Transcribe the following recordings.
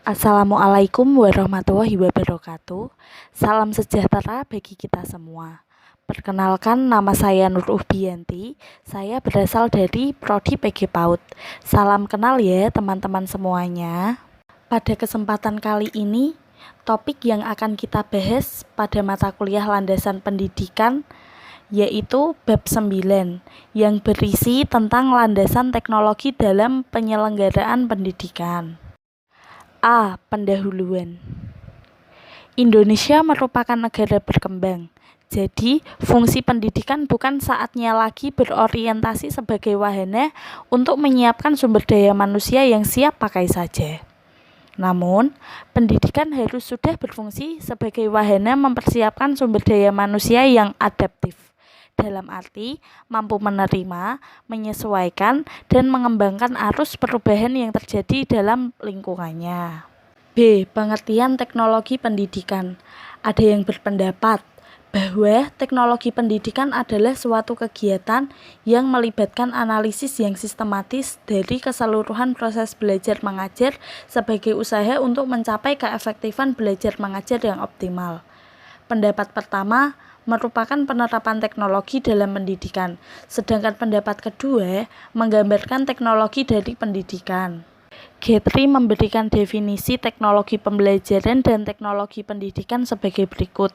Assalamualaikum warahmatullahi wabarakatuh. Salam sejahtera bagi kita semua. Perkenalkan, nama saya Nur Uhbiyanti. Saya berasal dari Prodi PG PAUD. Salam kenal ya teman-teman semuanya. Pada kesempatan kali ini, topik yang akan kita bahas pada mata kuliah landasan pendidikan yaitu bab 9 yang berisi tentang landasan teknologi dalam penyelenggaraan pendidikan. A. Pendahuluan. Indonesia merupakan negara berkembang. Jadi, fungsi pendidikan bukan saatnya lagi berorientasi sebagai wahana untuk menyiapkan sumber daya manusia yang siap pakai saja. Namun, pendidikan harus sudah berfungsi sebagai wahana mempersiapkan sumber daya manusia yang adaptif. Dalam arti, mampu menerima, menyesuaikan, dan mengembangkan arus perubahan yang terjadi dalam lingkungannya. B. Pengertian teknologi pendidikan. Ada yang berpendapat bahwa teknologi pendidikan adalah suatu kegiatan yang melibatkan analisis yang sistematis dari keseluruhan proses belajar mengajar sebagai usaha untuk mencapai keefektifan belajar mengajar yang optimal. Pendapat pertama merupakan penerapan teknologi dalam pendidikan, sedangkan pendapat kedua menggambarkan teknologi dari pendidikan. Guthrie memberikan definisi teknologi pembelajaran dan teknologi pendidikan sebagai berikut.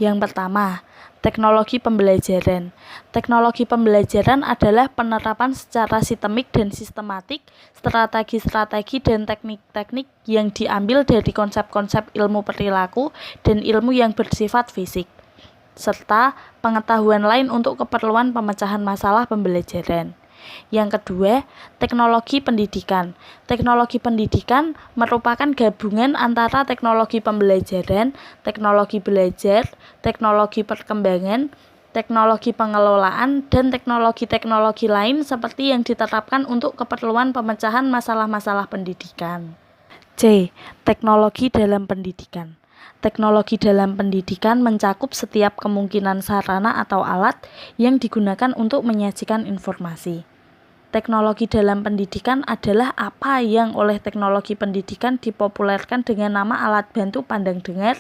Yang pertama, teknologi pembelajaran. Teknologi pembelajaran adalah penerapan secara sistemik dan sistematik, strategi-strategi dan teknik-teknik yang diambil dari konsep-konsep ilmu perilaku dan ilmu yang bersifat fisik, serta pengetahuan lain untuk keperluan pemecahan masalah pembelajaran. Yang kedua, teknologi pendidikan. Teknologi pendidikan merupakan gabungan antara teknologi pembelajaran, teknologi belajar, teknologi perkembangan, teknologi pengelolaan, dan teknologi-teknologi lain seperti yang diterapkan untuk keperluan pemecahan masalah-masalah pendidikan. C. Teknologi dalam pendidikan. Teknologi dalam pendidikan mencakup setiap kemungkinan sarana atau alat yang digunakan untuk menyajikan informasi. Teknologi dalam pendidikan adalah apa yang oleh teknologi pendidikan dipopulerkan dengan nama alat bantu pandang dengar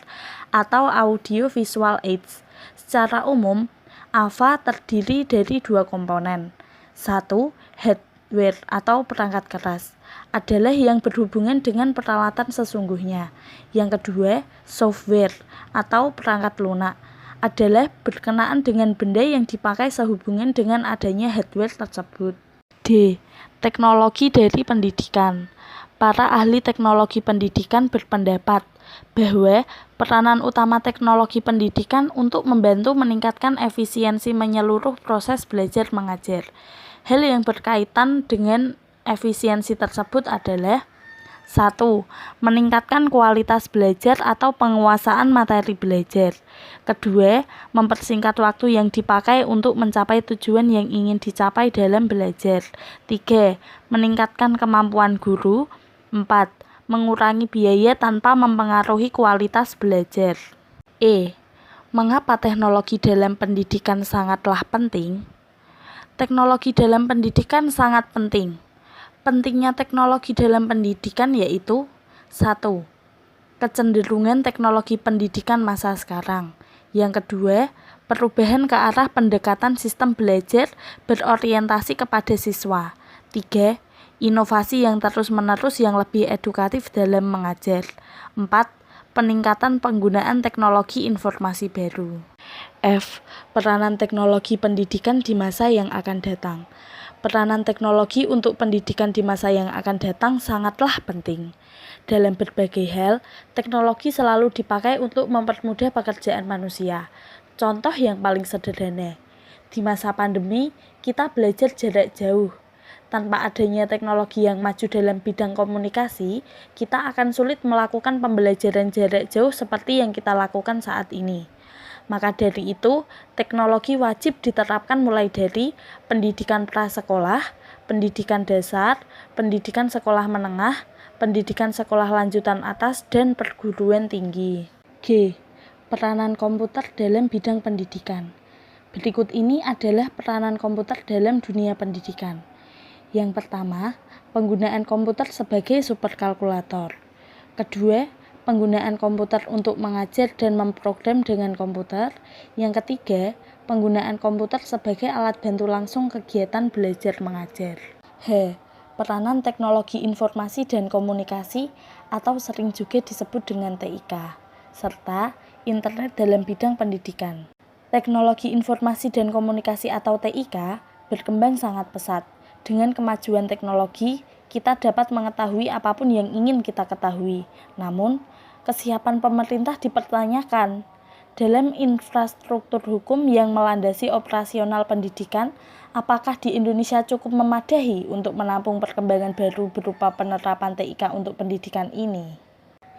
atau audio visual aids. Secara umum, AVA terdiri dari dua komponen. Satu, hardware atau perangkat keras adalah yang berhubungan dengan peralatan sesungguhnya. Yang kedua, software atau perangkat lunak adalah berkenaan dengan benda yang dipakai sehubungan dengan adanya hardware tersebut. D. Teknologi dari pendidikan. Para ahli teknologi pendidikan berpendapat bahwa peranan utama teknologi pendidikan untuk membantu meningkatkan efisiensi menyeluruh proses belajar mengajar. Hal yang berkaitan dengan efisiensi tersebut adalah 1. Meningkatkan kualitas belajar atau penguasaan materi belajar. Kedua, mempersingkat waktu yang dipakai untuk mencapai tujuan yang ingin dicapai dalam belajar. 3. Meningkatkan kemampuan guru. 4. Mengurangi biaya tanpa mempengaruhi kualitas belajar. E. Mengapa teknologi dalam pendidikan sangatlah penting? Teknologi dalam pendidikan sangat penting. Pentingnya teknologi dalam pendidikan yaitu 1. Kecenderungan teknologi pendidikan masa sekarang. Yang kedua, perubahan ke arah pendekatan sistem belajar berorientasi kepada siswa. 3. Inovasi yang terus-menerus yang lebih edukatif dalam mengajar. 4. Peningkatan penggunaan teknologi informasi baru. F. Peranan teknologi pendidikan di masa yang akan datang. Peranan teknologi untuk pendidikan di masa yang akan datang sangatlah penting. Dalam berbagai hal, teknologi selalu dipakai untuk mempermudah pekerjaan manusia. Contoh yang paling sederhana, di masa pandemi, kita belajar jarak jauh. Tanpa adanya teknologi yang maju dalam bidang komunikasi, kita akan sulit melakukan pembelajaran jarak jauh seperti yang kita lakukan saat ini. Maka dari itu, teknologi wajib diterapkan mulai dari pendidikan prasekolah, pendidikan dasar, pendidikan sekolah menengah, pendidikan sekolah lanjutan atas, dan perguruan tinggi. G. Peranan komputer dalam bidang pendidikan. Berikut ini adalah peranan komputer dalam dunia pendidikan. Yang pertama, penggunaan komputer sebagai superkalkulator. Kedua, penggunaan komputer untuk mengajar dan memprogram dengan komputer. Yang ketiga, penggunaan komputer sebagai alat bantu langsung kegiatan belajar mengajar. Peranan teknologi informasi dan komunikasi atau sering juga disebut dengan TIK, serta internet dalam bidang pendidikan. Teknologi informasi dan komunikasi atau TIK berkembang sangat pesat. Dengan kemajuan teknologi, kita dapat mengetahui apapun yang ingin kita ketahui. Namun, kesiapan pemerintah dipertanyakan. Dalam infrastruktur hukum yang melandasi operasional pendidikan, apakah di Indonesia cukup memadai untuk menampung perkembangan baru berupa penerapan TIK untuk pendidikan ini?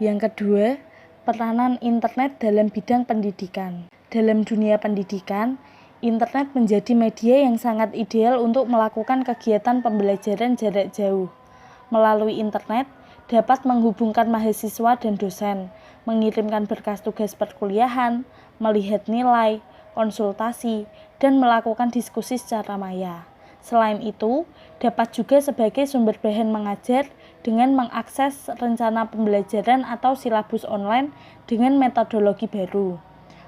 Yang kedua, peranan internet dalam bidang pendidikan. Dalam dunia pendidikan, internet menjadi media yang sangat ideal untuk melakukan kegiatan pembelajaran jarak jauh. Melalui internet, dapat menghubungkan mahasiswa dan dosen, mengirimkan berkas tugas perkuliahan, melihat nilai, konsultasi, dan melakukan diskusi secara maya. Selain itu, dapat juga sebagai sumber bahan mengajar dengan mengakses rencana pembelajaran atau silabus online dengan metodologi baru,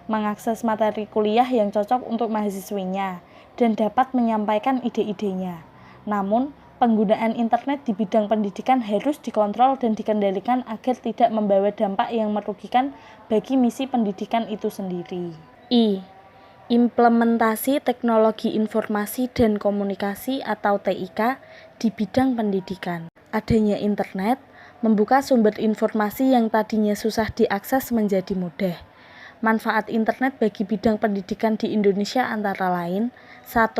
mengakses materi kuliah yang cocok untuk mahasiswinya, dan dapat menyampaikan ide-idenya. Namun, penggunaan internet di bidang pendidikan harus dikontrol dan dikendalikan agar tidak membawa dampak yang merugikan bagi misi pendidikan itu sendiri. Implementasi teknologi informasi dan komunikasi atau TIK di bidang pendidikan. Adanya internet membuka sumber informasi yang tadinya susah diakses menjadi mudah. Manfaat internet bagi bidang pendidikan di Indonesia antara lain: 1.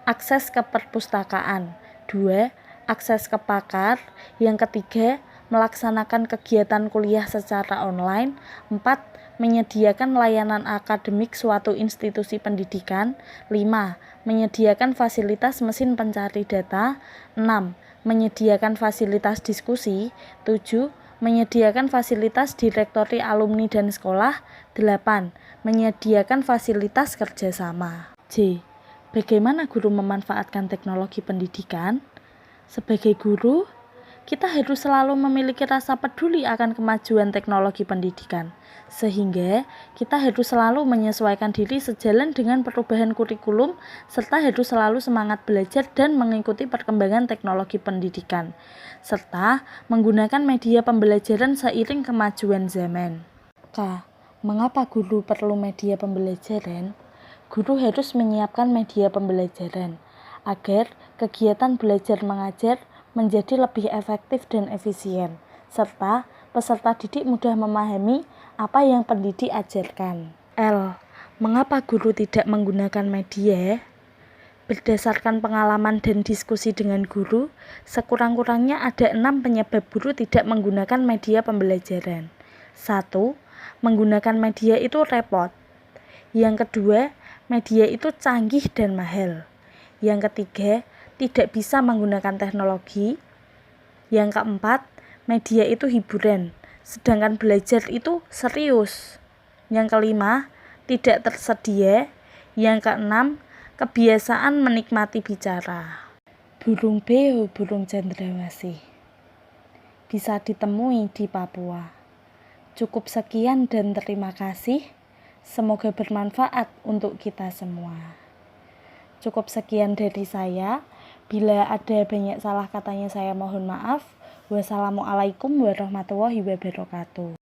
Akses ke perpustakaan. 2. Akses ke pakar. Yang ketiga, melaksanakan kegiatan kuliah secara online. 4. Menyediakan layanan akademik suatu institusi pendidikan. 5. Menyediakan fasilitas mesin pencari data. 6. Menyediakan fasilitas diskusi. 7. Menyediakan fasilitas direktori alumni dan sekolah. 8. Menyediakan fasilitas kerjasama. Bagaimana guru memanfaatkan teknologi pendidikan? Sebagai guru, kita harus selalu memiliki rasa peduli akan kemajuan teknologi pendidikan, sehingga kita harus selalu menyesuaikan diri sejalan dengan perubahan kurikulum, serta harus selalu semangat belajar dan mengikuti perkembangan teknologi pendidikan, serta menggunakan media pembelajaran seiring kemajuan zaman. Mengapa guru perlu media pembelajaran? Guru harus menyiapkan media pembelajaran agar kegiatan belajar mengajar menjadi lebih efektif dan efisien, serta peserta didik mudah memahami apa yang pendidik ajarkan. Mengapa guru tidak menggunakan media? Berdasarkan pengalaman dan diskusi dengan guru, sekurang-kurangnya ada 6 penyebab guru tidak menggunakan media pembelajaran. 1. Menggunakan media itu repot. Yang kedua, media itu canggih dan mahal. Yang ketiga, tidak bisa menggunakan teknologi. Yang keempat, media itu hiburan, sedangkan belajar itu serius. Yang kelima, tidak tersedia. Yang keenam, kebiasaan menikmati bicara. Burung beo, burung cendrawasih, bisa ditemui di Papua. Cukup sekian dan terima kasih. Semoga bermanfaat untuk kita semua. Cukup sekian dari saya. Bila ada banyak salah katanya saya mohon maaf. Wassalamualaikum warahmatullahi wabarakatuh.